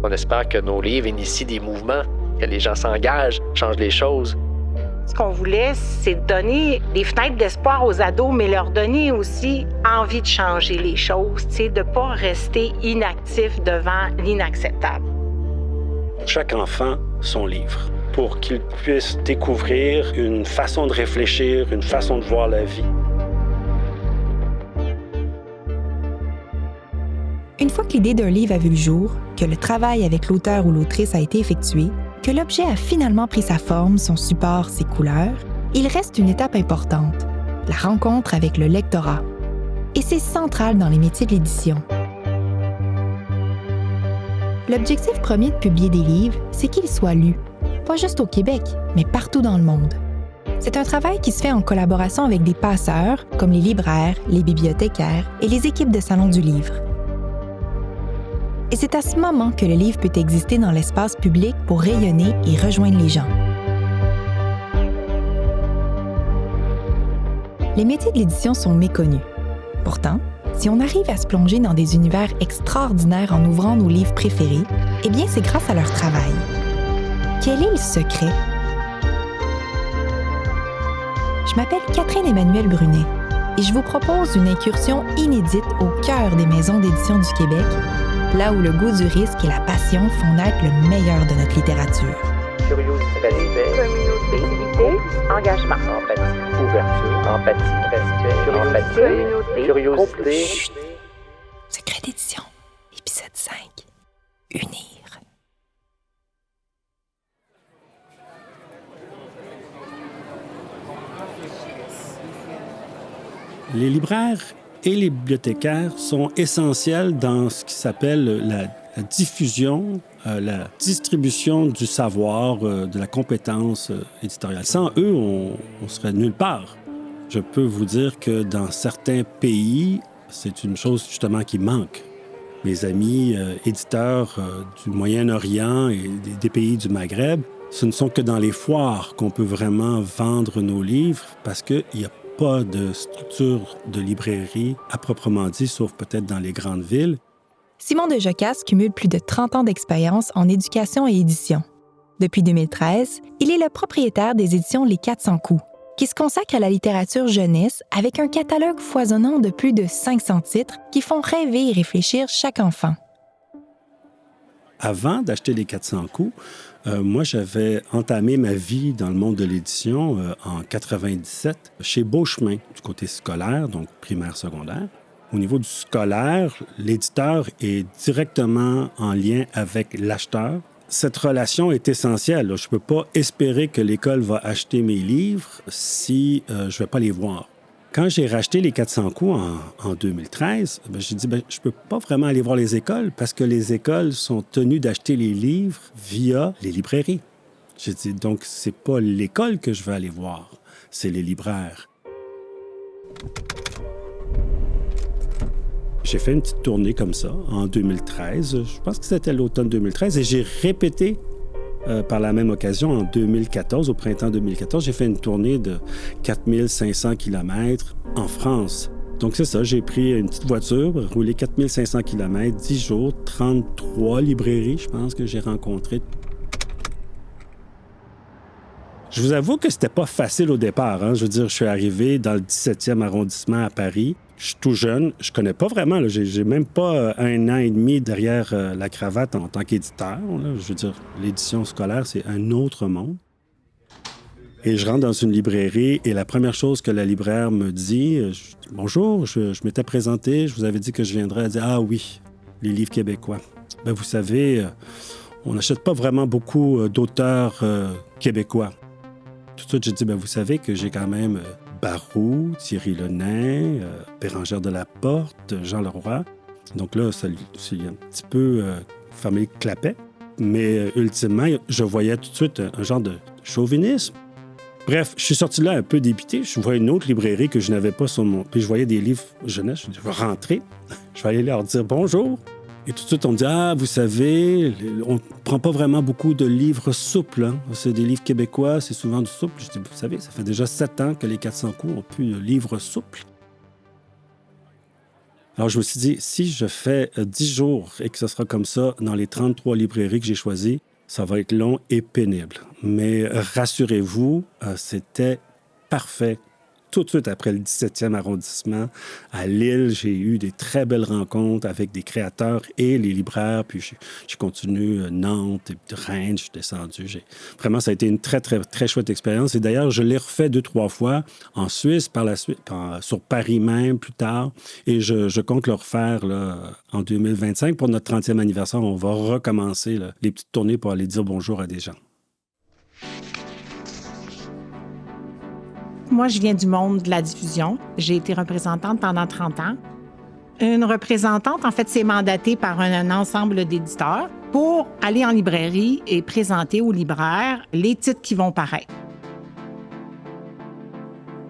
On espère que nos livres initient des mouvements, que les gens s'engagent, changent les choses. Ce qu'on voulait, c'est donner des fenêtres d'espoir aux ados, mais leur donner aussi envie de changer les choses, de ne pas rester inactif devant l'inacceptable. Chaque enfant, son livre, pour qu'il puisse découvrir une façon de réfléchir, une façon de voir la vie. Une fois que l'idée d'un livre a vu le jour, que le travail avec l'auteur ou l'autrice a été effectué, que l'objet a finalement pris sa forme, son support, ses couleurs, il reste une étape importante, la rencontre avec le lectorat. Et c'est central dans les métiers de l'édition. L'objectif premier de publier des livres, c'est qu'ils soient lus, pas juste au Québec, mais partout dans le monde. C'est un travail qui se fait en collaboration avec des passeurs, comme les libraires, les bibliothécaires et les équipes de salon du livre. Et c'est à ce moment que le livre peut exister dans l'espace public pour rayonner et rejoindre les gens. Les métiers de l'édition sont méconnus. Pourtant, si on arrive à se plonger dans des univers extraordinaires en ouvrant nos livres préférés, eh bien, c'est grâce à leur travail. Quel est le secret? Je m'appelle Catherine Emmanuelle Brunet et je vous propose une incursion inédite au cœur des maisons d'édition du Québec, là où le goût du risque et la passion font naître le meilleur de notre littérature. Curiosité, respect, Communauté, engagement, empathie, ouverture, empathie, respect, empathie, curiosité. Chut! Secret d'édition, épisode 5. Unir. Les libraires et les bibliothécaires sont essentiels dans ce qui s'appelle la diffusion, la distribution du savoir, de la compétence éditoriale. Sans eux, on serait nulle part. Je peux vous dire que dans certains pays, c'est une chose justement qui manque. Mes amis éditeurs du Moyen-Orient et des pays du Maghreb, ce ne sont que dans les foires qu'on peut vraiment vendre nos livres parce qu'il n'y a pas de structure de librairie à proprement dit, sauf peut-être dans les grandes villes. Simon de Jocasse cumule plus de 30 ans d'expérience en éducation et édition. Depuis 2013, il est le propriétaire des éditions Les 400 coups, qui se consacre à la littérature jeunesse avec un catalogue foisonnant de plus de 500 titres qui font rêver et réfléchir chaque enfant. Avant d'acheter Les 400 coups, moi, j'avais entamé ma vie dans le monde de l'édition en 97 chez Beauchemin, du côté scolaire, donc primaire-secondaire. Au niveau du scolaire, l'éditeur est directement en lien avec l'acheteur. Cette relation est essentielle. Je ne peux pas espérer que l'école va acheter mes livres si je ne vais pas les voir. Quand j'ai racheté Les 400 coups en 2013, j'ai dit je ne peux pas vraiment aller voir les écoles parce que les écoles sont tenues d'acheter les livres via les librairies. J'ai dit donc, ce n'est pas l'école que je vais aller voir, c'est les libraires. J'ai fait une petite tournée comme ça en 2013. Je pense que c'était l'automne 2013 et j'ai répété par la même occasion, en 2014, au printemps 2014, j'ai fait une tournée de 4500 km en France. Donc, c'est ça, j'ai pris une petite voiture, roulé 4500 km, 10 jours, 33 librairies, je pense, que j'ai rencontrées. Je vous avoue que c'était pas facile au départ. Je veux dire, je suis arrivé dans le 17e arrondissement à Paris. Je suis tout jeune, je connais pas vraiment. J'ai même pas un an et demi derrière la cravate en tant qu'éditeur. Je veux dire, l'édition scolaire, c'est un autre monde. Et je rentre dans une librairie et la première chose que la libraire me dit, bonjour, je m'étais présenté, je vous avais dit que je viendrais. Elle dit, ah oui, les livres québécois. Bien, vous savez, on n'achète pas vraiment beaucoup d'auteurs québécois. Tout de suite, j'ai dit, bien, vous savez que j'ai quand même Barroux, Thierry Lenain, Bérengère de la Porte, Jean Leroy. Donc là, c'est un petit peu fermé le clapet. Mais ultimement, je voyais tout de suite un genre de chauvinisme. Bref, je suis sorti là un peu dépité. Je voyais une autre librairie que je n'avais pas sur mon... Puis je voyais des livres jeunesse. Je dis, je vais rentrer. Je vais aller leur dire bonjour. Et tout de suite, on me dit, ah, vous savez, on ne prend pas vraiment beaucoup de livres souples. C'est des livres québécois, c'est souvent du souple. Je dis, vous savez, ça fait déjà 7 ans que les 400 coups ont plus de livres souples. Alors, je me suis dit, si je fais 10 jours et que ce sera comme ça dans les 33 librairies que j'ai choisies, ça va être long et pénible. Mais rassurez-vous, c'était parfait. Tout de suite après le 17e arrondissement, à Lille, j'ai eu des très belles rencontres avec des créateurs et les libraires. Puis j'ai continué Nantes, Rennes, je suis descendu. Vraiment, ça a été une très, très, très chouette expérience. Et d'ailleurs, je l'ai refait 2-3 fois en Suisse, par la suite, sur Paris même, plus tard. Et je compte le refaire là, en 2025. Pour notre 30e anniversaire, on va recommencer là, les petites tournées pour aller dire bonjour à des gens. Moi, je viens du monde de la diffusion. J'ai été représentante pendant 30 ans. Une représentante, en fait, c'est mandatée par un ensemble d'éditeurs pour aller en librairie et présenter aux libraires les titres qui vont paraître.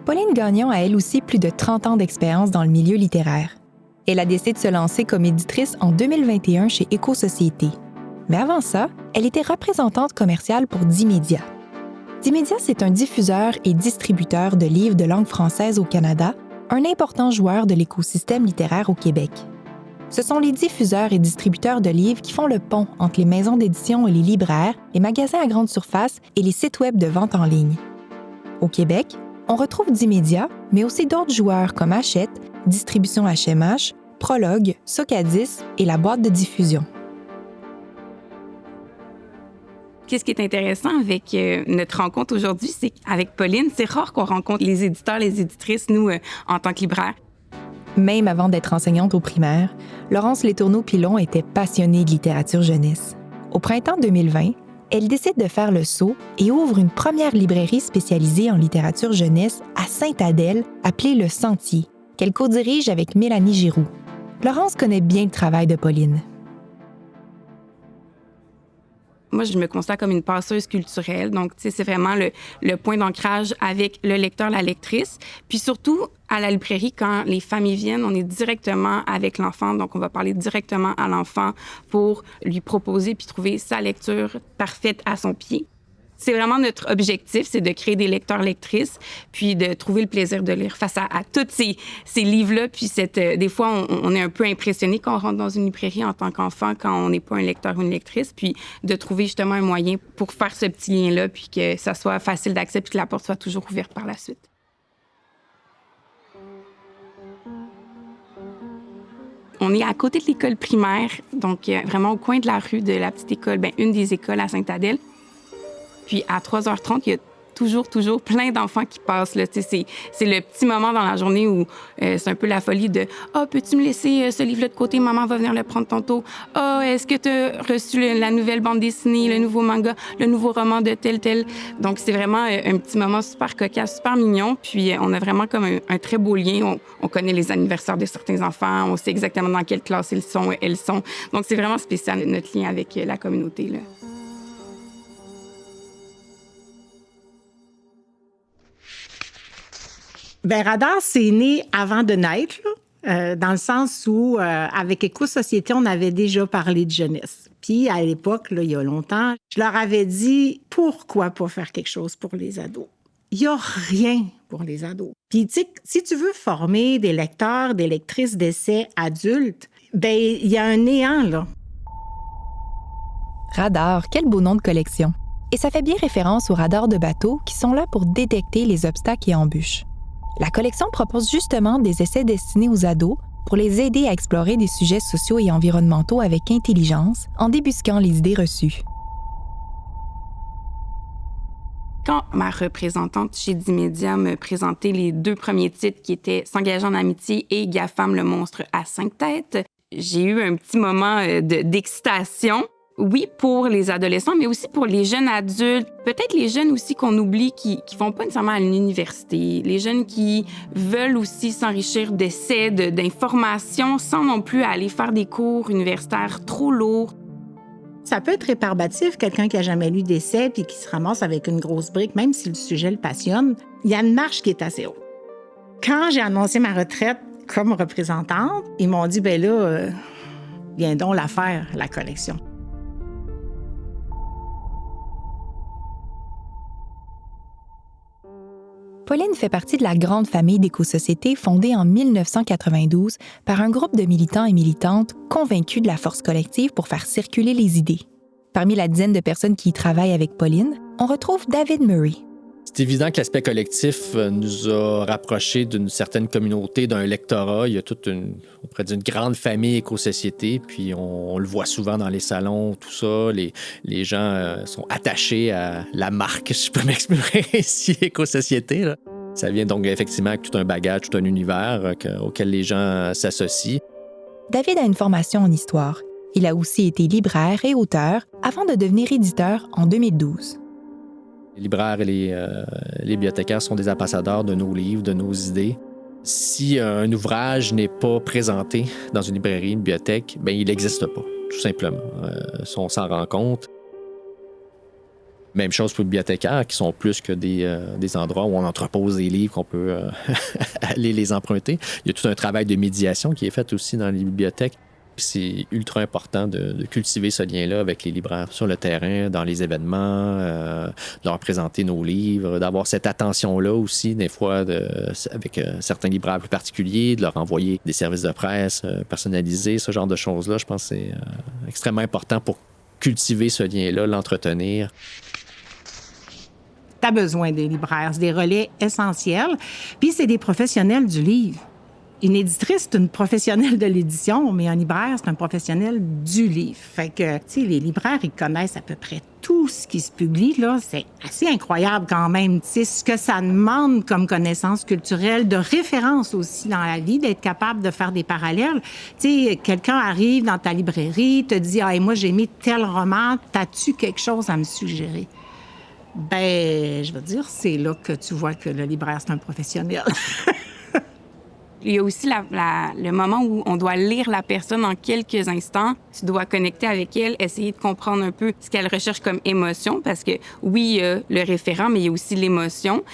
Pauline Gagnon a elle aussi plus de 30 ans d'expérience dans le milieu littéraire. Elle a décidé de se lancer comme éditrice en 2021 chez Éco-Société. Mais avant ça, elle était représentante commerciale pour Dimédia. Dimédia, c'est un diffuseur et distributeur de livres de langue française au Canada, un important joueur de l'écosystème littéraire au Québec. Ce sont les diffuseurs et distributeurs de livres qui font le pont entre les maisons d'édition et les libraires, les magasins à grande surface et les sites web de vente en ligne. Au Québec, on retrouve Dimédia, mais aussi d'autres joueurs comme Hachette, Distribution HMH, Prologue, Socadis et la boîte de diffusion. Qu'est-ce qui est intéressant avec notre rencontre aujourd'hui, c'est qu'avec Pauline, c'est rare qu'on rencontre les éditeurs, les éditrices, nous, en tant que libraires. Même avant d'être enseignante au primaire, Laurence Letourneau-Pilon était passionnée de littérature jeunesse. Au printemps 2020, elle décide de faire le saut et ouvre une première librairie spécialisée en littérature jeunesse à Sainte-Adèle, appelée Le Sentier, qu'elle co-dirige avec Mélanie Giroux. Laurence connaît bien le travail de Pauline. Moi, je me considère comme une passeuse culturelle. Donc, tu sais, c'est vraiment le point d'ancrage avec le lecteur, la lectrice. Puis surtout, à la librairie, quand les familles viennent, on est directement avec l'enfant. Donc, on va parler directement à l'enfant pour lui proposer puis trouver sa lecture parfaite à son pied. C'est vraiment notre objectif, c'est de créer des lecteurs-lectrices, puis de trouver le plaisir de lire face à tous ces livres-là. Puis des fois, on est un peu impressionné quand on rentre dans une librairie en tant qu'enfant, quand on n'est pas un lecteur ou une lectrice, puis de trouver justement un moyen pour faire ce petit lien-là, puis que ça soit facile d'accès, puis que la porte soit toujours ouverte par la suite. On est à côté de l'école primaire, donc vraiment au coin de la rue de la petite école, une des écoles à Sainte-Adèle. Puis à 3h30, il y a toujours plein d'enfants qui passent. Là. C'est le petit moment dans la journée où c'est un peu la folie de « Ah, peux-tu me laisser ce livre-là de côté? Maman va venir le prendre tantôt. Ah, est-ce que tu as reçu la nouvelle bande dessinée, le nouveau manga, le nouveau roman de tel? » Donc, c'est vraiment un petit moment super cocasse, super mignon. Puis on a vraiment comme un très beau lien. On connaît les anniversaires de certains enfants. On sait exactement dans quelle classe elles sont. Donc, c'est vraiment spécial, notre lien avec la communauté, là. Radar, c'est né avant de naître, là, dans le sens où, avec Éco-Société, on avait déjà parlé de jeunesse. Puis, à l'époque, là, il y a longtemps, je leur avais dit, pourquoi pas faire quelque chose pour les ados? Il n'y a rien pour les ados. Puis, tu sais, si tu veux former des lecteurs, des lectrices d'essais adultes, il y a un néant, là. Radar, quel beau nom de collection. Et ça fait bien référence aux radars de bateaux qui sont là pour détecter les obstacles et embûches. La collection propose justement des essais destinés aux ados pour les aider à explorer des sujets sociaux et environnementaux avec intelligence en débusquant les idées reçues. Quand ma représentante chez Dimédia me présentait les 2 premiers titres qui étaient « S'engager en amitié » et « Gafam, le monstre à 5 têtes », j'ai eu un petit moment d'excitation. Oui, pour les adolescents, mais aussi pour les jeunes adultes. Peut-être les jeunes aussi qu'on oublie qui vont pas nécessairement à l'université. Les jeunes qui veulent aussi s'enrichir d'essais, d'informations, sans non plus aller faire des cours universitaires trop lourds. Ça peut être rébarbatif, quelqu'un qui a jamais lu d'essais puis qui se ramasse avec une grosse brique, même si le sujet le passionne. Il y a une marche qui est assez haute. Quand j'ai annoncé ma retraite comme représentante, ils m'ont dit, viens donc la faire, la collection. Pauline fait partie de la grande famille d'éco-sociétés fondée en 1992 par un groupe de militants et militantes convaincus de la force collective pour faire circuler les idées. Parmi la dizaine de personnes qui y travaillent avec Pauline, on retrouve David Murray. C'est évident que l'aspect collectif nous a rapprochés d'une certaine communauté, d'un lectorat. Il y a on pourrait dire une grande famille éco-société, puis on le voit souvent dans les salons, tout ça. Les gens sont attachés à la marque, si je peux m'exprimer ici, éco-société, là. Ça vient donc effectivement avec tout un bagage, tout un univers auquel les gens s'associent. David a une formation en histoire. Il a aussi été libraire et auteur avant de devenir éditeur en 2012. Les libraires et les bibliothécaires sont des ambassadeurs de nos livres, de nos idées. Si un ouvrage n'est pas présenté dans une librairie, une bibliothèque, bien, il n'existe pas, tout simplement. Si on s'en rend compte. Même chose pour les bibliothécaires, qui sont plus que des endroits où on entrepose des livres qu'on peut aller les emprunter. Il y a tout un travail de médiation qui est fait aussi dans les bibliothèques. C'est ultra important de cultiver ce lien-là avec les libraires sur le terrain, dans les événements, de leur présenter nos livres, d'avoir cette attention-là aussi, des fois, avec certains libraires plus particuliers, de leur envoyer des services de presse personnalisés, ce genre de choses-là. Je pense que c'est extrêmement important pour cultiver ce lien-là, l'entretenir. Tu as besoin des libraires, c'est des relais essentiels. Puis c'est des professionnels du livre. Une éditrice, c'est une professionnelle de l'édition, mais un libraire, c'est un professionnel du livre. Fait que, tu sais, les libraires, ils connaissent à peu près tout ce qui se publie, là. C'est assez incroyable quand même, tu sais, ce que ça demande comme connaissance culturelle, de référence aussi dans la vie, d'être capable de faire des parallèles. Tu sais, quelqu'un arrive dans ta librairie, te dit « Ah, et moi, j'ai aimé tel roman, t'as-tu quelque chose à me suggérer? » Ben, je veux dire, c'est là que tu vois que le libraire, c'est un professionnel. Il y a aussi le moment où on doit lire la personne en quelques instants. Tu dois connecter avec elle, essayer de comprendre un peu ce qu'elle recherche comme émotion, parce que oui, il y a le référent, mais il y a aussi l'émotion.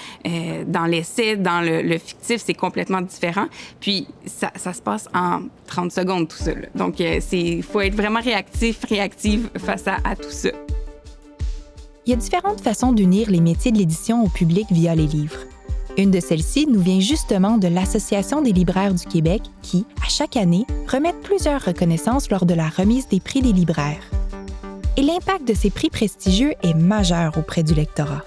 Dans l'essai, dans le fictif, c'est complètement différent. Puis ça se passe en 30 secondes, tout ça, là. Donc, il faut être vraiment réactive face à tout ça. Il y a différentes façons d'unir les métiers de l'édition au public via les livres. Une de celles-ci nous vient justement de l'Association des libraires du Québec qui, à chaque année, remettent plusieurs reconnaissances lors de la remise des prix des libraires. Et l'impact de ces prix prestigieux est majeur auprès du lectorat.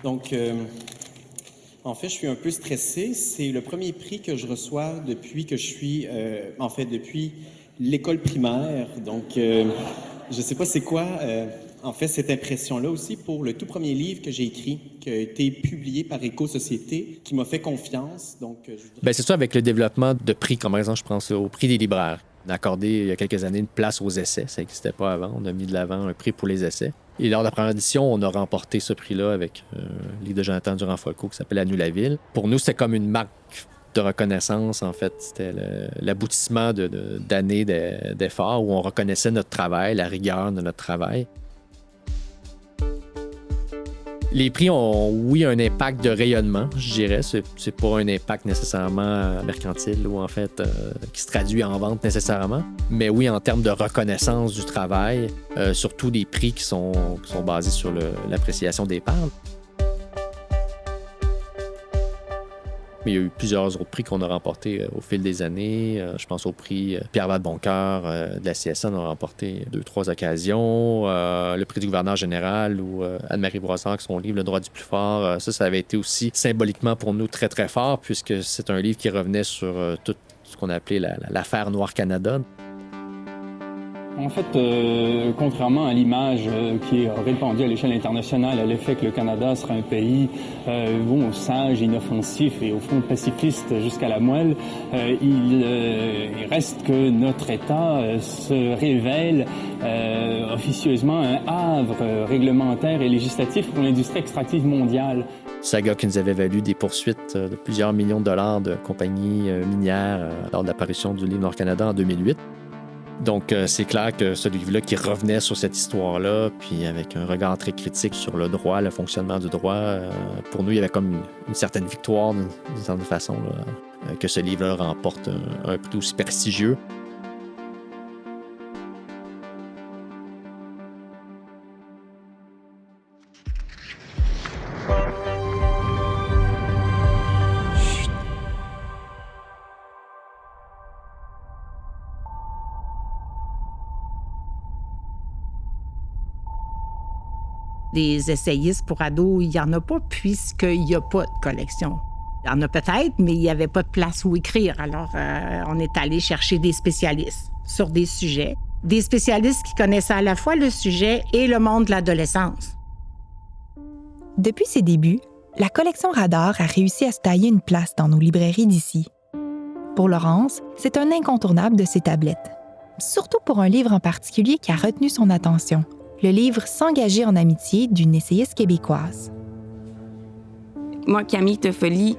Donc, en fait, je suis un peu stressé. C'est le premier prix que je reçois depuis que je suis, depuis l'école primaire. Donc, je ne sais pas c'est quoi, en fait, cette impression-là aussi pour le tout premier livre que j'ai écrit, qui a été publié par Éco-Société, qui m'a fait confiance. Donc, Bien, c'est ça, avec le développement de prix, comme par exemple, je pense au prix des libraires. On a accordé, il y a quelques années, une place aux essais. Ça n'existait pas avant. On a mis de l'avant un prix pour les essais. Et lors de la première édition, on a remporté ce prix-là avec un livre de Jonathan Durand-Folco qui s'appelle « À nous la ville ». Pour nous, c'était comme une marque de reconnaissance, en fait. C'était l'aboutissement d'années d'efforts où on reconnaissait notre travail, la rigueur de notre travail. Les prix ont, oui, un impact de rayonnement, je dirais. C'est pas un impact nécessairement mercantile ou, en fait, qui se traduit en vente nécessairement. Mais oui, en termes de reconnaissance du travail, surtout des prix qui sont basés sur l'appréciation des pairs. Il y a eu plusieurs autres prix qu'on a remportés au fil des années. Je pense au prix Pierre Vadeboncoeur de la CSN. On a remporté 2-3 occasions. Le prix du gouverneur général ou Anne-Marie Brossard, avec son livre Le droit du plus fort. Ça avait été aussi symboliquement pour nous très, très fort, puisque c'est un livre qui revenait sur tout ce qu'on a appelé l'affaire Noir-Canada. En fait, contrairement à l'image qui est répandue à l'échelle internationale à l'effet que le Canada sera un pays sage, inoffensif et au fond pacifiste jusqu'à la moelle, il reste que notre État se révèle officieusement un havre réglementaire et législatif pour l'industrie extractive mondiale. Saga qui nous avait valu des poursuites de plusieurs millions de dollars de compagnies minières lors de l'apparition du livre Nord-Canada en 2008. Donc, c'est clair que ce livre-là qui revenait sur cette histoire-là, puis avec un regard très critique sur le droit, le fonctionnement du droit, pour nous, il y avait comme une certaine victoire, d'une certaine façon, là, que ce livre-là remporte un prix aussi prestigieux. Des essayistes pour ados, il n'y en a pas puisqu'il n'y a pas de collection. Il y en a peut-être, mais il n'y avait pas de place où écrire. Alors, on est allé chercher des spécialistes sur des sujets. Des spécialistes qui connaissaient à la fois le sujet et le monde de l'adolescence. Depuis ses débuts, la collection Radar a réussi à se tailler une place dans nos librairies d'ici. Pour Laurence, c'est un incontournable de ses tablettes. Surtout pour un livre en particulier qui a retenu son attention, le livre « S'engager en amitié » d'une essayiste québécoise. Moi, Camille Toffoli,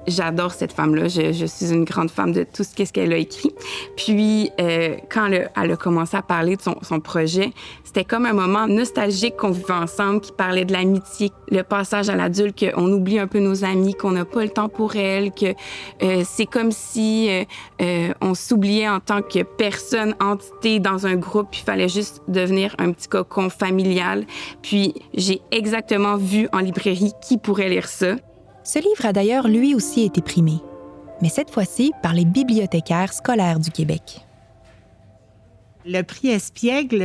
j'adore cette femme-là. Je suis une grande fan de tout ce qu'elle a écrit. Puis, quand elle a commencé à parler de son projet, c'était comme un moment nostalgique qu'on vivait ensemble, qui parlait de l'amitié, le passage à l'adulte, qu'on oublie un peu nos amis, qu'on n'a pas le temps pour elles, que c'est comme si on s'oubliait en tant que personne, entité dans un groupe, puis il fallait juste devenir un petit cocon familial. Puis, j'ai exactement vu en librairie qui pourrait lire ça. Ce livre a d'ailleurs lui aussi été primé, mais cette fois-ci par les bibliothécaires scolaires du Québec. Le prix Espiègle,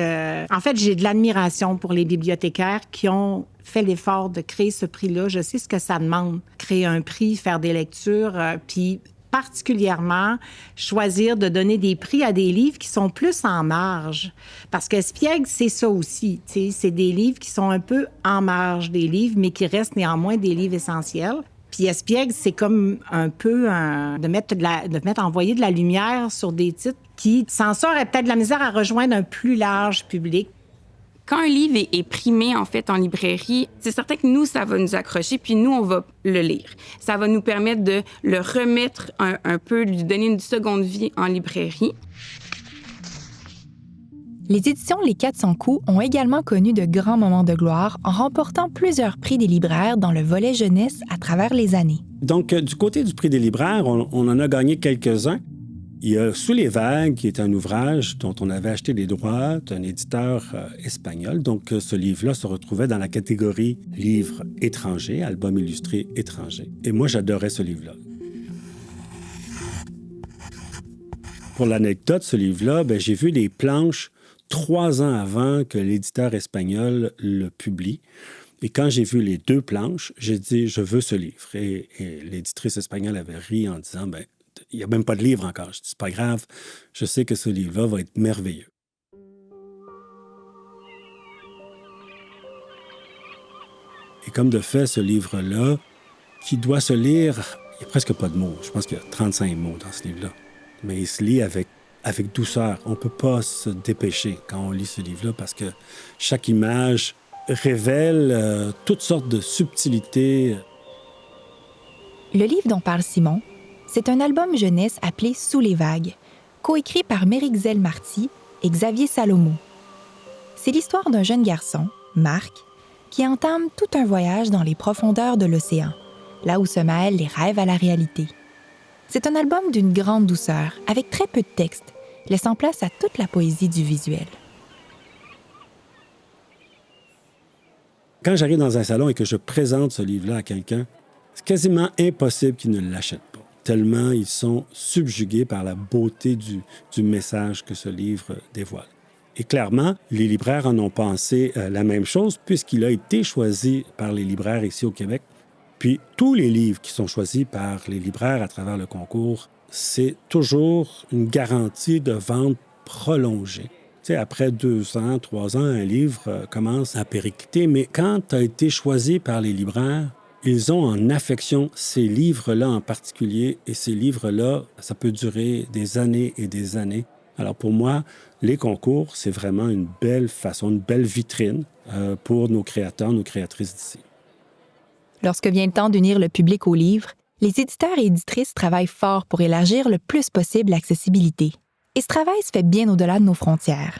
en fait, j'ai de l'admiration pour les bibliothécaires qui ont fait l'effort de créer ce prix-là. Je sais ce que ça demande, créer un prix, faire des lectures, puis particulièrement choisir de donner des prix à des livres qui sont plus en marge. Parce qu'Espiègle, c'est ça aussi. C'est des livres qui sont un peu en marge des livres, mais qui restent néanmoins des livres essentiels. Puis Espiègle, c'est comme un peu de mettre envoyer de la lumière sur des titres qui, sans ça, auraient peut-être de la misère à rejoindre un plus large public. Quand un livre est primé, en fait, en librairie, c'est certain que nous, ça va nous accrocher, puis nous, on va le lire. Ça va nous permettre de le remettre un peu, lui donner une seconde vie en librairie. Les éditions Les 400 coups ont également connu de grands moments de gloire en remportant plusieurs prix des libraires dans le volet jeunesse à travers les années. Donc, du côté du prix des libraires, on en a gagné quelques-uns. Il y a Sous les vagues, qui est un ouvrage dont on avait acheté les droits d'un éditeur espagnol. Donc, ce livre-là se retrouvait dans la catégorie livre étranger, album illustré étranger. Et moi, j'adorais ce livre-là. Pour l'anecdote, ce livre-là, j'ai vu les planches 3 ans avant que l'éditeur espagnol le publie. Et quand j'ai vu les 2 planches, j'ai dit, je veux ce livre. Et l'éditrice espagnole avait ri en disant, il n'y a même pas de livre encore. Je dis, c'est pas grave, je sais que ce livre-là va être merveilleux. Et comme de fait, ce livre-là, qui doit se lire, il n'y a presque pas de mots. Je pense qu'il y a 35 mots dans ce livre-là. Mais il se lit avec douceur. On ne peut pas se dépêcher quand on lit ce livre-là parce que chaque image révèle toutes sortes de subtilités. Le livre dont parle Simon, c'est un album jeunesse appelé « Sous les vagues », coécrit par Mérixel Marty et Xavier Salomo. C'est l'histoire d'un jeune garçon, Marc, qui entame tout un voyage dans les profondeurs de l'océan, là où se mêlent les rêves à la réalité. C'est un album d'une grande douceur, avec très peu de texte, laissant place à toute la poésie du visuel. Quand j'arrive dans un salon et que je présente ce livre-là à quelqu'un, c'est quasiment impossible qu'il ne l'achète pas, tellement ils sont subjugués par la beauté du message que ce livre dévoile. Et clairement, les libraires en ont pensé la même chose puisqu'il a été choisi par les libraires ici au Québec. Puis tous les livres qui sont choisis par les libraires à travers le concours, c'est toujours une garantie de vente prolongée. Tu sais, après 2 ans, 3 ans, un livre commence à péricliter, mais quand tu as été choisi par les libraires, ils ont en affection ces livres-là en particulier, et ces livres-là, ça peut durer des années et des années. Alors pour moi, les concours, c'est vraiment une belle façon, une belle vitrine pour nos créateurs, nos créatrices d'ici. Lorsque vient le temps d'unir le public au livre, les éditeurs et éditrices travaillent fort pour élargir le plus possible l'accessibilité. Et ce travail se fait bien au-delà de nos frontières.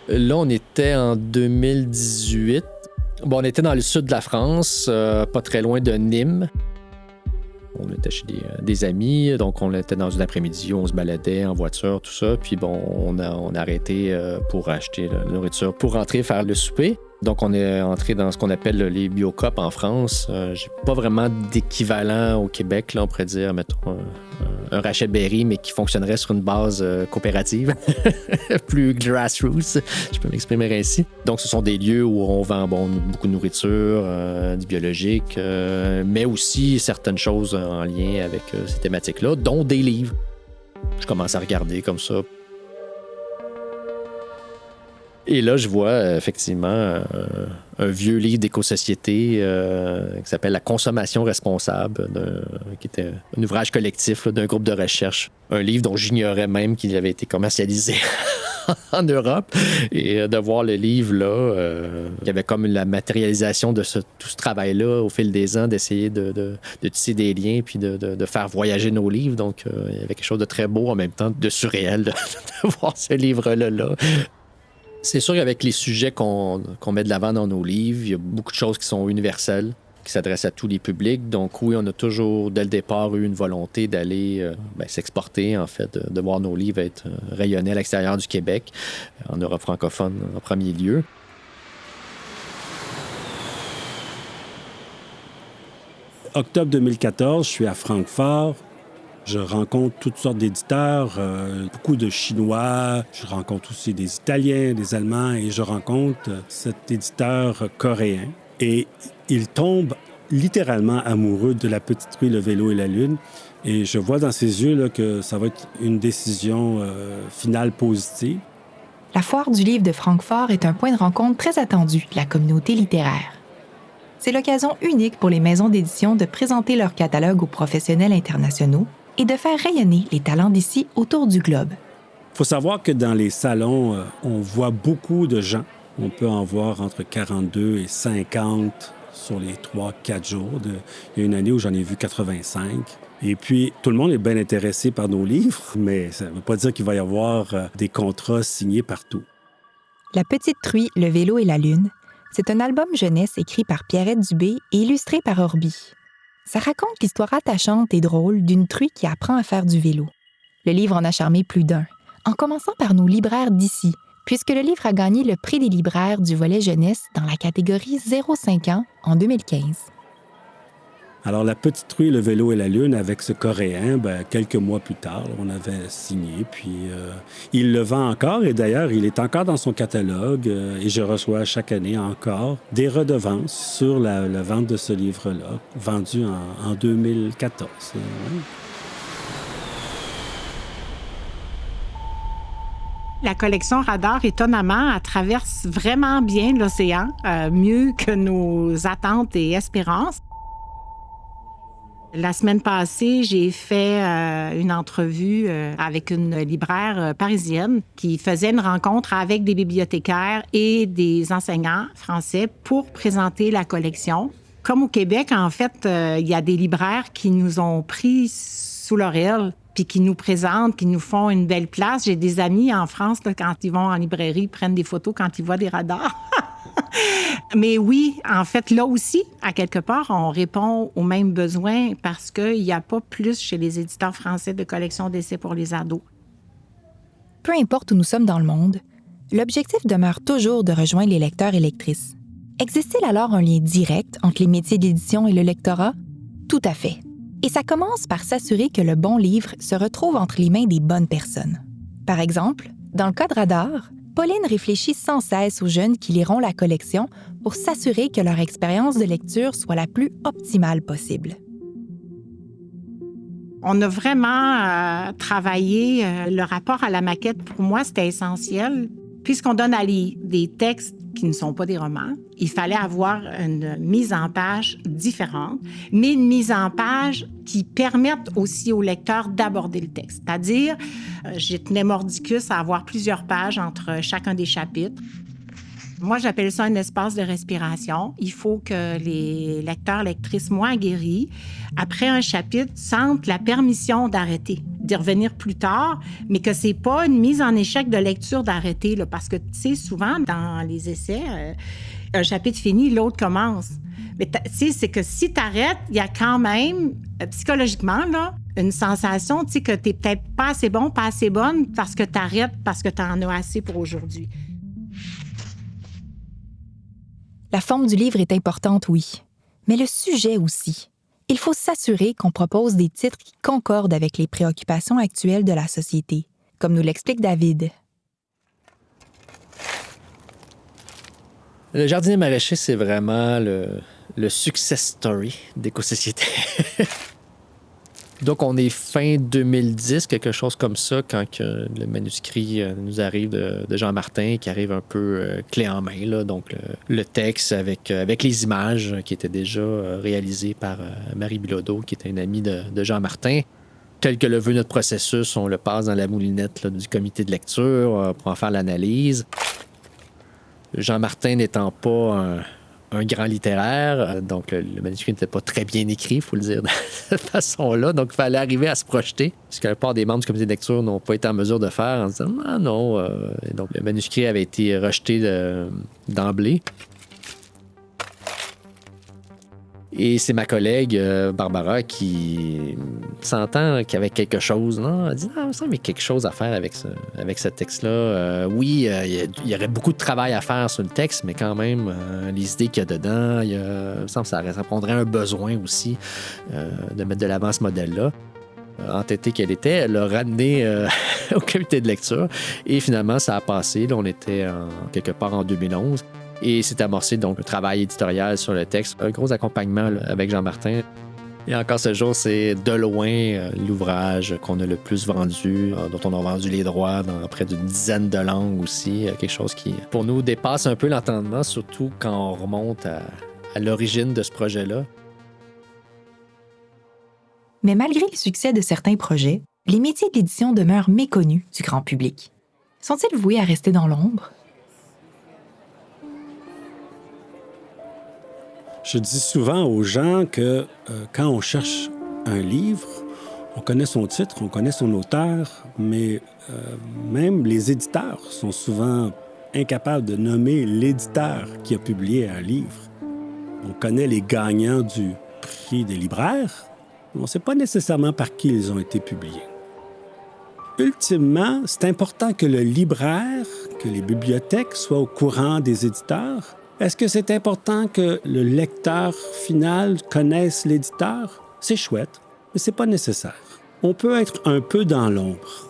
Là, on était en 2018. On était dans le sud de la France, pas très loin de Nîmes. On était chez des amis, donc on était dans une après-midi, on se baladait en voiture, tout ça. Puis on a arrêté pour acheter la nourriture, pour rentrer faire le souper. Donc on est entré dans ce qu'on appelle les Biocop en France. J'ai pas vraiment d'équivalent au Québec, là, on pourrait dire, mettons, un Rachel Berry, mais qui fonctionnerait sur une base coopérative, plus grassroots, je peux m'exprimer ainsi. Donc, ce sont des lieux où on vend beaucoup de nourriture, du biologique, mais aussi certaines choses en lien avec ces thématiques-là, dont des livres. Je commence à regarder comme ça. Et là, je vois effectivement un vieux livre d'éco-société qui s'appelle « La consommation responsable », qui était un ouvrage collectif là, d'un groupe de recherche. Un livre dont j'ignorais même qu'il avait été commercialisé en Europe. Et de voir le livre là, il y avait comme la matérialisation de tout ce travail-là au fil des ans, d'essayer de tisser des liens puis de faire voyager nos livres. Donc, il y avait quelque chose de très beau en même temps, de surréel de voir ce livre-là. C'est sûr qu'avec les sujets qu'on met de l'avant dans nos livres, il y a beaucoup de choses qui sont universelles, qui s'adressent à tous les publics. Donc oui, on a toujours, dès le départ, eu une volonté d'aller s'exporter, en fait, de voir nos livres être rayonnés à l'extérieur du Québec, en Europe francophone en premier lieu. Octobre 2014, je suis à Francfort. Je rencontre toutes sortes d'éditeurs, beaucoup de Chinois. Je rencontre aussi des Italiens, des Allemands, et je rencontre cet éditeur coréen. Et il tombe littéralement amoureux de La Petite Truie, le vélo et la lune. Et je vois dans ses yeux là, que ça va être une décision finale positive. La Foire du livre de Francfort est un point de rencontre très attendu de la communauté littéraire. C'est l'occasion unique pour les maisons d'édition de présenter leur catalogue aux professionnels internationaux et de faire rayonner les talents d'ici autour du globe. Il faut savoir que dans les salons, on voit beaucoup de gens. On peut en voir entre 42 et 50 sur les 3-4 jours. Il y a une année où j'en ai vu 85. Et puis, tout le monde est bien intéressé par nos livres, mais ça ne veut pas dire qu'il va y avoir des contrats signés partout. La Petite Truie, le vélo et la lune, c'est un album jeunesse écrit par Pierrette Dubé et illustré par Orbi. Ça raconte l'histoire attachante et drôle d'une truie qui apprend à faire du vélo. Le livre en a charmé plus d'un, en commençant par nos libraires d'ici, puisque le livre a gagné le prix des libraires du volet jeunesse dans la catégorie 0-5 ans en 2015. Alors, La Petite Truie, le vélo et la lune, avec ce Coréen, quelques mois plus tard, on avait signé, puis il le vend encore, et d'ailleurs, il est encore dans son catalogue, et je reçois chaque année encore des redevances sur la vente de ce livre-là, vendu en 2014. La collection Radar, étonnamment, elle traverse vraiment bien l'océan, mieux que nos attentes et espérances. La semaine passée, j'ai fait une entrevue avec une libraire parisienne qui faisait une rencontre avec des bibliothécaires et des enseignants français pour présenter la collection. Comme au Québec, en fait, il y a des libraires qui nous ont pris sous leur aile puis qui nous présentent, qui nous font une belle place. J'ai des amis en France, là, quand ils vont en librairie, ils prennent des photos quand ils voient des radars. Mais oui, en fait, là aussi, à quelque part, on répond aux mêmes besoins parce qu'il n'y a pas plus chez les éditeurs français de collections d'essais pour les ados. Peu importe où nous sommes dans le monde, l'objectif demeure toujours de rejoindre les lecteurs et lectrices. Existe-t-il alors un lien direct entre les métiers d'édition et le lectorat? Tout à fait. Et ça commence par s'assurer que le bon livre se retrouve entre les mains des bonnes personnes. Par exemple, dans le cas de Radar, Pauline réfléchit sans cesse aux jeunes qui liront la collection pour s'assurer que leur expérience de lecture soit la plus optimale possible. On a vraiment travaillé le rapport à la maquette. Pour moi, c'était essentiel. Puisqu'on donne à lire des textes qui ne sont pas des romans, il fallait avoir une mise en page différente, mais une mise en page qui permette aussi au lecteur d'aborder le texte. C'est-à-dire, je tenais mordicus à avoir plusieurs pages entre chacun des chapitres. Moi, j'appelle ça un espace de respiration. Il faut que les lecteurs, lectrices moins aguerris, après un chapitre, sentent la permission d'arrêter, d'y revenir plus tard, mais que c'est pas une mise en échec de lecture d'arrêter, là, parce que, tu sais, souvent, dans les essais, un chapitre fini, l'autre commence. Mais tu sais, c'est que si tu arrêtes, il y a quand même, psychologiquement, là, une sensation, tu sais, que tu n'es peut-être pas assez bon, pas assez bonne, parce que tu arrêtes, parce que tu en as assez pour aujourd'hui. La forme du livre est importante, oui, mais le sujet aussi. il faut s'assurer qu'on propose des titres qui concordent avec les préoccupations actuelles de la société, comme nous l'explique David. Le jardinier maraîcher, c'est vraiment le success story d'Éco-Société. Donc, on est fin 2010, quelque chose comme ça, quand le manuscrit nous arrive de Jean Martin, qui arrive un peu clé en main. Là. Donc, le texte avec les images qui étaient déjà réalisées par Marie Bilodeau, qui était une amie de Jean Martin. Tel que le veut notre processus, on le passe dans la moulinette là, du comité de lecture pour en faire l'analyse. Jean Martin n'étant pas un grand littéraire, donc le manuscrit n'était pas très bien écrit, il faut le dire de cette façon-là. Donc, il fallait arriver à se projeter, ce que la plupart des membres du comité de lecture n'ont pas été en mesure de faire en se disant « Ah non! » Donc, le manuscrit avait été rejeté d'emblée. Et c'est ma collègue, Barbara, qui s'entend qu'il y avait quelque chose. Non, elle dit, non, il me semble qu'il y a quelque chose à faire avec ce texte-là. Oui, il y aurait beaucoup de travail à faire sur le texte, mais quand même, les idées qu'il y a dedans, il me semble que ça répondrait à un besoin aussi de mettre de l'avant ce modèle-là. Entêtée qu'elle était, elle l'a ramené au comité de lecture. Et finalement, ça a passé. Là, on était quelque part en 2011. Et s'est amorcé donc un travail éditorial sur le texte, un gros accompagnement là, avec Jean Martin. Et encore ce jour, c'est de loin l'ouvrage qu'on a le plus vendu, dont on a vendu les droits dans près d'une dizaine de langues aussi. Quelque chose qui, pour nous, dépasse un peu l'entendement, surtout quand on remonte à l'origine de ce projet-là. Mais malgré le succès de certains projets, les métiers de l'édition demeurent méconnus du grand public. Sont-ils voués à rester dans l'ombre? Je dis souvent aux gens que quand on cherche un livre, on connaît son titre, on connaît son auteur, mais même les éditeurs sont souvent incapables de nommer l'éditeur qui a publié un livre. On connaît les gagnants du prix des libraires, mais on ne sait pas nécessairement par qui ils ont été publiés. Ultimement, c'est important que le libraire, que les bibliothèques soient au courant des éditeurs. Est-ce que c'est important que le lecteur final connaisse l'éditeur? C'est chouette, mais c'est pas nécessaire. On peut être un peu dans l'ombre.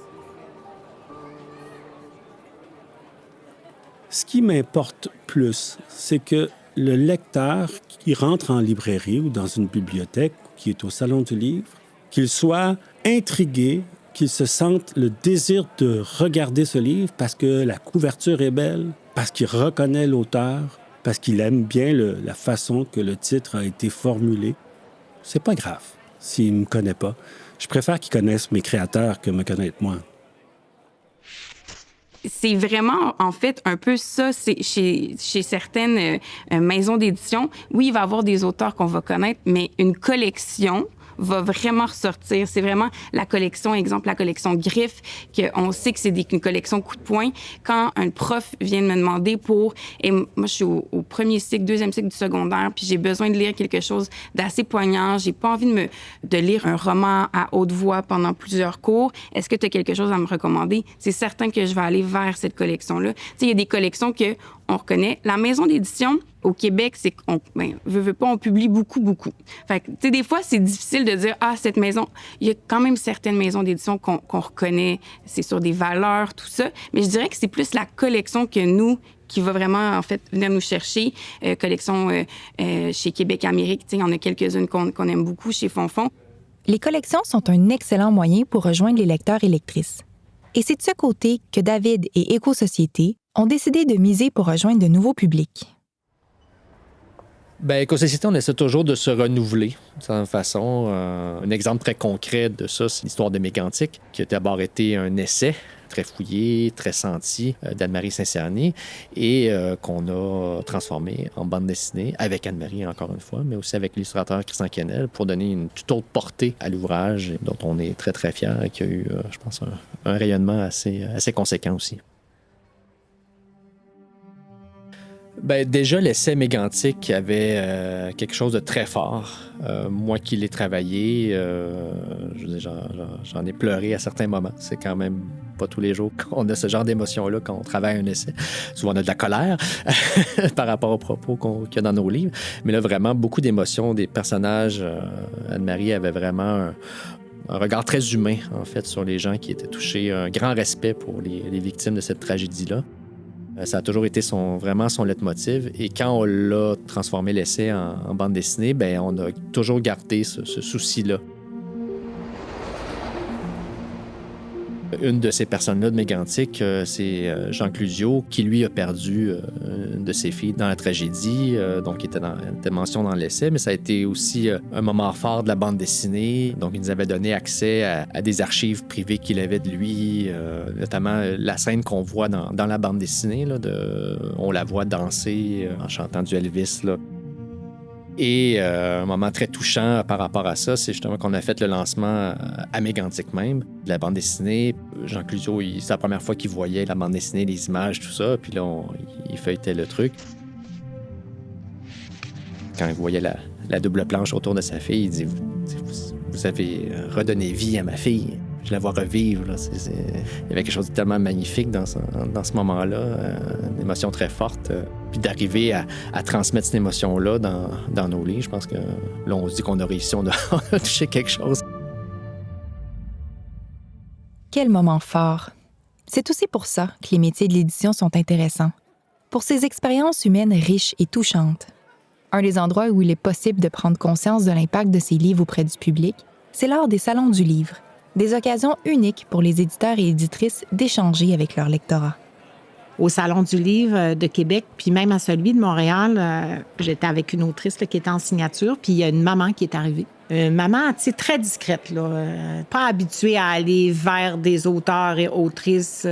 Ce qui m'importe plus, c'est que le lecteur qui rentre en librairie ou dans une bibliothèque, qui est au Salon du Livre, qu'il soit intrigué, qu'il se sente le désir de regarder ce livre parce que la couverture est belle, parce qu'il reconnaît l'auteur, parce qu'il aime bien la façon que le titre a été formulé. C'est pas grave s'il ne me connaît pas. Je préfère qu'il connaisse mes créateurs que me connaître moi. C'est vraiment, en fait, un peu ça. C'est chez certaines maisons d'édition. Oui, il va y avoir des auteurs qu'on va connaître, mais une collection va vraiment ressortir. C'est vraiment la collection, exemple, la collection Griffe, qu'on sait que c'est une collection coup de poing. Quand un prof vient de me demander et moi, je suis au premier cycle, deuxième cycle du secondaire, puis j'ai besoin de lire quelque chose d'assez poignant. J'ai pas envie de lire un roman à haute voix pendant plusieurs cours. Est-ce que tu as quelque chose à me recommander? C'est certain que je vais aller vers cette collection-là. Tu sais, il y a des collections qu'on reconnaît. La maison d'édition, au Québec, c'est qu'on veut pas, on publie beaucoup. Fait que, tu sais, des fois, c'est difficile de dire, cette maison, il y a quand même certaines maisons d'édition qu'on reconnaît, c'est sur des valeurs, tout ça. Mais je dirais que c'est plus la collection que nous, qui va vraiment, en fait, venir nous chercher. Collection chez Québec Amérique, tu sais, il y en a quelques-unes qu'on aime beaucoup chez Fonfon. Les collections sont un excellent moyen pour rejoindre les lecteurs et lectrices. Et c'est de ce côté que David et Éco-Société ont décidé de miser pour rejoindre de nouveaux publics. Bien, Éco-Société, on essaie toujours de se renouveler de certaine façon. Un exemple très concret de ça, c'est l'histoire de Mégantic, qui a d'abord été un essai très fouillé, très senti d'Anne-Marie Saint-Cerny et qu'on a transformé en bande dessinée avec Anne-Marie, encore une fois, mais aussi avec l'illustrateur Christian Kennel pour donner une toute autre portée à l'ouvrage dont on est très, très fiers et qui a eu, je pense, un rayonnement assez conséquent aussi. Bien, déjà, l'essai mégantique avait quelque chose de très fort. Moi qui l'ai travaillé, je veux dire, j'en ai pleuré à certains moments. C'est quand même pas tous les jours qu'on a ce genre d'émotion-là quand on travaille un essai. Souvent, on a de la colère par rapport aux propos qu'il y a dans nos livres. Mais là, vraiment, beaucoup d'émotions des personnages. Anne-Marie avait vraiment un regard très humain, en fait, sur les gens qui étaient touchés. Un grand respect pour les victimes de cette tragédie-là. Ça a toujours été vraiment son leitmotiv. Et quand on l'a transformé l'essai en bande dessinée, bien, on a toujours gardé ce souci-là. Une de ces personnes-là de Mégantic, c'est Jean Clusio, qui lui a perdu une de ses filles dans la tragédie, donc il était mention dans l'essai, mais ça a été aussi un moment fort de la bande dessinée. Donc il nous avait donné accès à des archives privées qu'il avait de lui, notamment la scène qu'on voit dans la bande dessinée, là, on la voit danser en chantant du Elvis, là. Et un moment très touchant par rapport à ça, c'est justement qu'on a fait le lancement à Mégantic même, de la bande dessinée. Jean Clusio, c'est la première fois qu'il voyait la bande dessinée, les images, tout ça. Puis là, il feuilletait le truc. Quand il voyait la double planche autour de sa fille, il dit « Vous avez redonné vie à ma fille. Je la vois revivre. » Là. Il y avait quelque chose de tellement magnifique dans ce moment-là, une émotion très forte. Puis d'arriver à transmettre cette émotion-là dans nos livres, je pense que là, on se dit qu'on a réussi, on a touché quelque chose. Quel moment fort! C'est aussi pour ça que les métiers de l'édition sont intéressants. Pour ces expériences humaines riches et touchantes. Un des endroits où il est possible de prendre conscience de l'impact de ces livres auprès du public, c'est lors des salons du livre. Des occasions uniques pour les éditeurs et éditrices d'échanger avec leur lectorat. Au Salon du livre de Québec, puis même à celui de Montréal, j'étais avec une autrice là, qui était en signature, puis il y a une maman qui est arrivée. Une maman, tu sais, très discrète, là, pas habituée à aller vers des auteurs et autrices.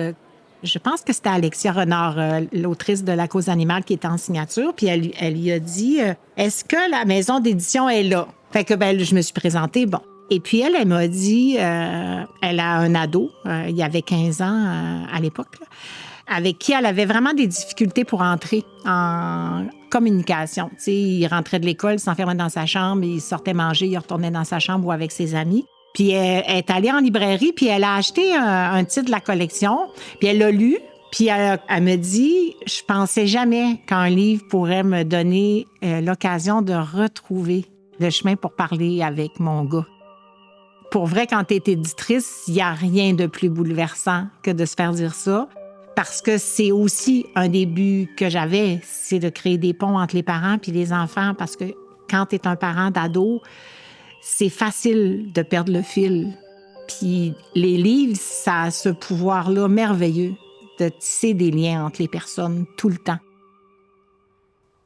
Je pense que c'était Alexia Renard, l'autrice de La cause animale, qui était en signature, puis elle lui a dit « Est-ce que la maison d'édition est là? » Fait que je me suis présentée, bon. Et puis elle m'a dit, elle a un ado, il y avait 15 ans à l'époque, là, avec qui elle avait vraiment des difficultés pour entrer en communication. Tu sais, il rentrait de l'école, il s'enfermait dans sa chambre, il sortait manger, il retournait dans sa chambre ou avec ses amis. Puis elle est allée en librairie, puis elle a acheté un titre de la collection, puis elle l'a lu, puis elle me dit, je pensais jamais qu'un livre pourrait me donner l'occasion de retrouver le chemin pour parler avec mon gars. Pour vrai, quand tu es éditrice, il n'y a rien de plus bouleversant que de se faire dire ça. Parce que c'est aussi un des buts que j'avais, c'est de créer des ponts entre les parents puis les enfants. Parce que quand tu es un parent d'ado, c'est facile de perdre le fil. Puis les livres, ça a ce pouvoir-là merveilleux de tisser des liens entre les personnes tout le temps.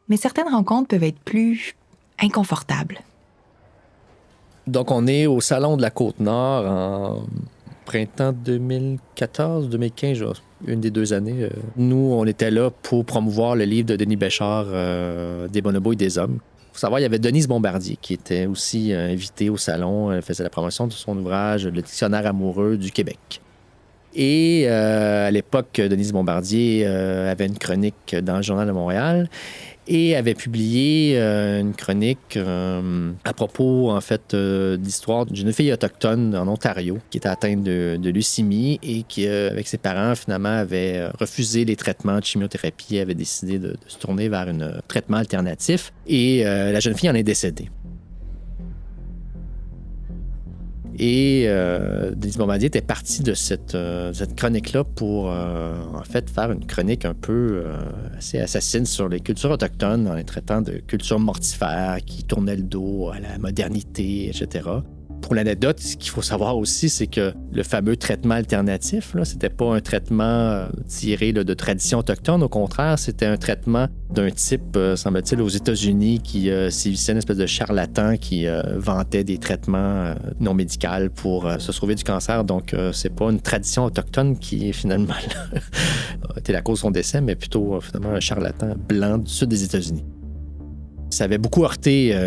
Mais certaines rencontres peuvent être plus inconfortables. Donc, on est au Salon de la Côte-Nord en printemps 2014-2015, une des 2 années. Nous, on était là pour promouvoir le livre de Denis Béchard, Des bonobos et des hommes. Il faut savoir, il y avait Denise Bombardier qui était aussi invitée au salon. Elle faisait la promotion de son ouvrage « Le dictionnaire amoureux du Québec ». Et à l'époque, Denise Bombardier avait une chronique dans le Journal de Montréal et avait publié une chronique à propos, en fait, de l'histoire d'une fille autochtone en Ontario qui était atteinte de leucémie et qui, avec ses parents, finalement, avait refusé les traitements de chimiothérapie, avait décidé de se tourner vers un traitement alternatif. Et la jeune fille en est décédée. Et Denise Bombardier était partie de cette chronique-là pour, en fait, faire une chronique un peu assez assassine sur les cultures autochtones en les traitant de cultures mortifères qui tournaient le dos à la modernité, etc. Pour l'anecdote, ce qu'il faut savoir aussi, c'est que le fameux traitement alternatif, là, c'était pas un traitement tiré là, de tradition autochtone. Au contraire, c'était un traitement d'un type, semble-t-il, aux États-Unis qui sévissait une espèce de charlatan qui vantait des traitements non médicaux pour se sauver du cancer. Donc, c'est pas une tradition autochtone qui, finalement, a été la cause de son décès, mais plutôt, finalement, un charlatan blanc du sud des États-Unis. Ça avait beaucoup heurté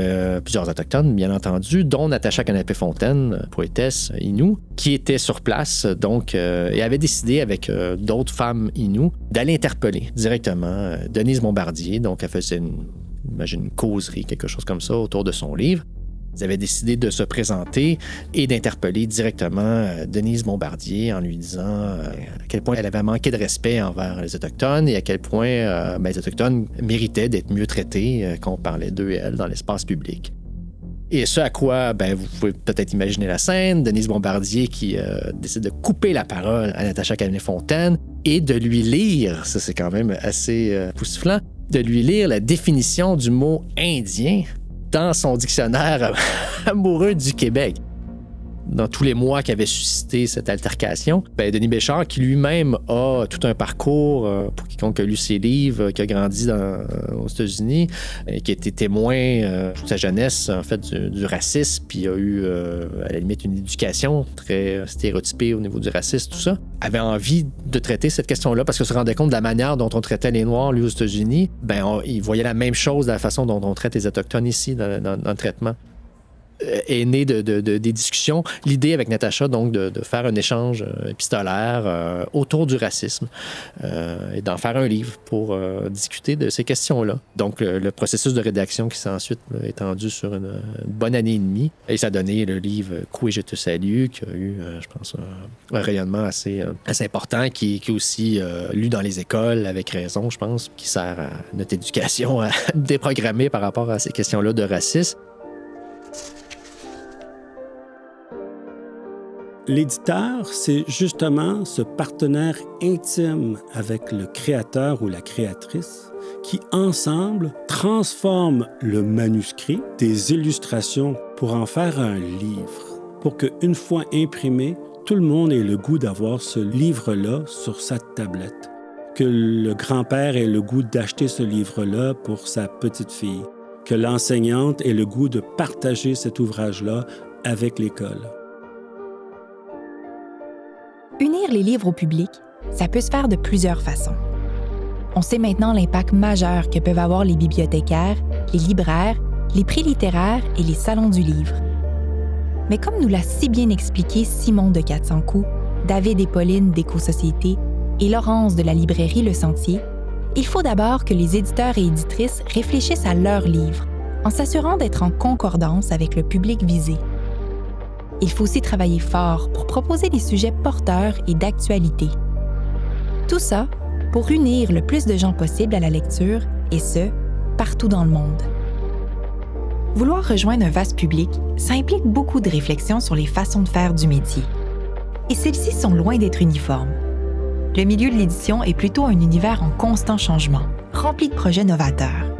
plusieurs Autochtones, bien entendu, dont Natacha Canapé-Fontaine, poétesse Innu, qui était sur place, donc, et avait décidé avec d'autres femmes Innu d'aller interpeller directement Denise Bombardier. Donc, elle faisait une causerie, quelque chose comme ça, autour de son livre. Ils avaient décidé de se présenter et d'interpeller directement Denise Bombardier en lui disant à quel point elle avait manqué de respect envers les Autochtones et à quel point les Autochtones méritaient d'être mieux traités qu'on parlait d'eux et elle dans l'espace public. Et ce à quoi, vous pouvez peut-être imaginer la scène, Denise Bombardier qui décide de couper la parole à Natacha Canapé-Fontaine et de lui lire, ça c'est quand même assez époustouflant, de lui lire la définition du mot « indien » dans son dictionnaire amoureux du Québec. Dans tous les mois qu'avait suscité cette altercation, Denis Béchard, qui lui-même a tout un parcours, pour quiconque a lu ses livres, qui a grandi aux États-Unis, et qui a été témoin toute sa jeunesse, en fait, du racisme, puis a eu, à la limite, une éducation très stéréotypée au niveau du racisme, tout ça, avait envie de traiter cette question-là parce qu'il se rendait compte de la manière dont on traitait les Noirs, lui, aux États-Unis. Il voyait la même chose de la façon dont on traite les Autochtones ici, dans le traitement. Est né des discussions. L'idée avec Natacha, donc, de faire un échange épistolaire autour du racisme et d'en faire un livre pour discuter de ces questions-là. Donc, le processus de rédaction qui s'est ensuite étendu sur une bonne année et demie. Et ça a donné le livre « Coué, je te salue » qui a eu, je pense, un rayonnement assez important, qui est aussi lu dans les écoles, avec raison, je pense, qui sert à notre éducation à déprogrammer par rapport à ces questions-là de racisme. L'éditeur, c'est justement ce partenaire intime avec le créateur ou la créatrice qui, ensemble, transforme le manuscrit des illustrations pour en faire un livre, pour qu'une fois imprimé, tout le monde ait le goût d'avoir ce livre-là sur sa tablette, que le grand-père ait le goût d'acheter ce livre-là pour sa petite-fille, que l'enseignante ait le goût de partager cet ouvrage-là avec l'école. Unir les livres au public, ça peut se faire de plusieurs façons. On sait maintenant l'impact majeur que peuvent avoir les bibliothécaires, les libraires, les prix littéraires et les salons du livre. Mais comme nous l'a si bien expliqué Simon de 400 coups, David et Pauline d'Éco-Société et Laurence de la librairie Le Sentier, il faut d'abord que les éditeurs et éditrices réfléchissent à leurs livres, en s'assurant d'être en concordance avec le public visé. Il faut aussi travailler fort pour proposer des sujets porteurs et d'actualité. Tout ça pour unir le plus de gens possible à la lecture, et ce, partout dans le monde. Vouloir rejoindre un vaste public, ça implique beaucoup de réflexions sur les façons de faire du métier. Et celles-ci sont loin d'être uniformes. Le milieu de l'édition est plutôt un univers en constant changement, rempli de projets novateurs.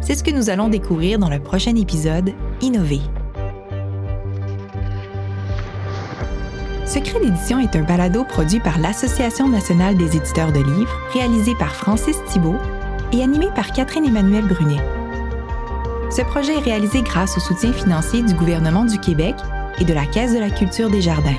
C'est ce que nous allons découvrir dans le prochain épisode « Innover ». Secret d'édition est un balado produit par l'Association nationale des éditeurs de livres, réalisé par Francis Thibault et animé par Catherine-Emmanuelle Brunet. Ce projet est réalisé grâce au soutien financier du gouvernement du Québec et de la Caisse de la culture des Jardins.